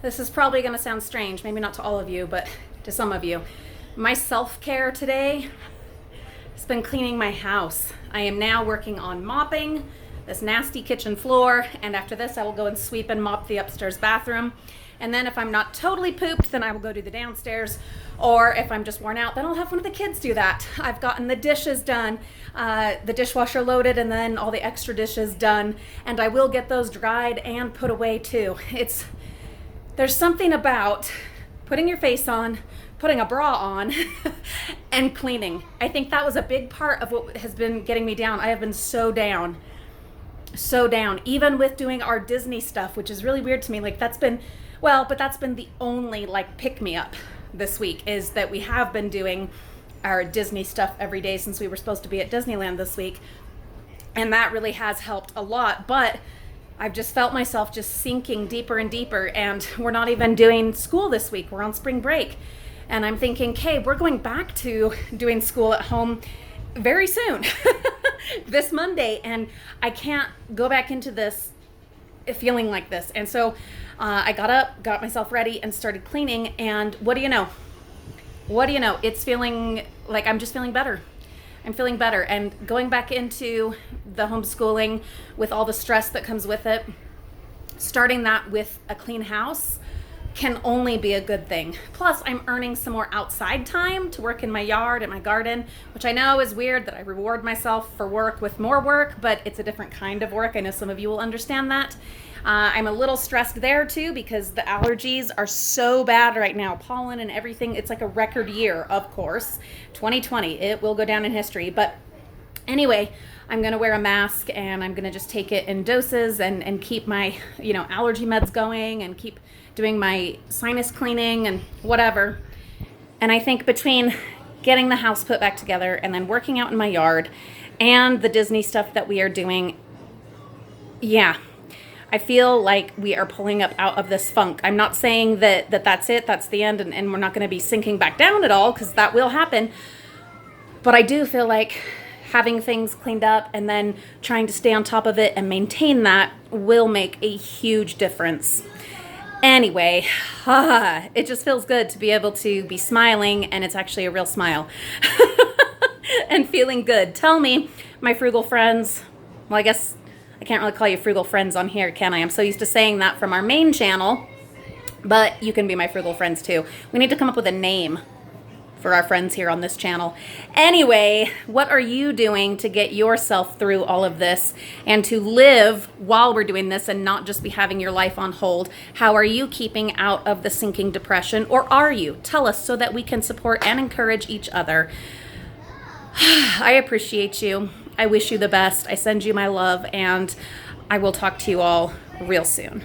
This is probably going to sound strange, maybe not to all of you, but to some of you. My self-care today has been cleaning my house. I am now working on mopping this nasty kitchen floor, and after this I will go and sweep and mop the upstairs bathroom. And then if I'm not totally pooped, then I will go do the downstairs. Or if I'm just worn out, then I'll have one of the kids do that. I've gotten the dishes done, the dishwasher loaded, and then all the extra dishes done. And I will get those dried and put away too. There's something about putting your face on, putting a bra on, and cleaning. I think that was a big part of what has been getting me down. I have been so down. Even with doing our Disney stuff, which is really weird to me. Like that's been the only like pick me up this week, is that we have been doing our Disney stuff every day since we were supposed to be at Disneyland this week. And that really has helped a lot, but I've just felt myself just sinking deeper and deeper, and we're not even doing school this week. We're on spring break. And I'm thinking, okay, we're going back to doing school at home very soon, this Monday, and I can't go back into this feeling like this. And so I got up, got myself ready, and started cleaning, and what do you know? It's feeling like I'm just feeling better. I'm feeling better, and going back into the homeschooling with all the stress that comes with it, starting that with a clean house can only be a good thing. Plus, I'm earning some more outside time to work in my yard and my garden, which I know is weird that I reward myself for work with more work, but it's a different kind of work. I know some of you will understand that. I'm a little stressed there too because the allergies are so bad right now, pollen and everything. It's like a record year, of course. 2020, it will go down in history. But anyway, I'm going to wear a mask, and I'm going to just take it in doses and keep my, allergy meds going, and keep doing my sinus cleaning and whatever. And I think between getting the house put back together and then working out in my yard and the Disney stuff that we are doing, I feel like we are pulling up out of this funk. I'm not saying that's it, that's the end, and we're not going to be sinking back down at all, because that will happen. But I do feel like having things cleaned up and then trying to stay on top of it and maintain that will make a huge difference. Anyway, it just feels good to be able to be smiling, and it's actually a real smile, and feeling good. Tell me, my frugal friends, well, I guess I can't really call you frugal friends on here, can I? I'm so used to saying that from our main channel, but you can be my frugal friends too. We need to come up with a name for our friends here on this channel. Anyway, what are you doing to get yourself through all of this and to live while we're doing this and not just be having your life on hold? How are you keeping out of the sinking depression, or are you? Tell us so that we can support and encourage each other. I appreciate you. I wish you the best. I send you my love, and I will talk to you all real soon.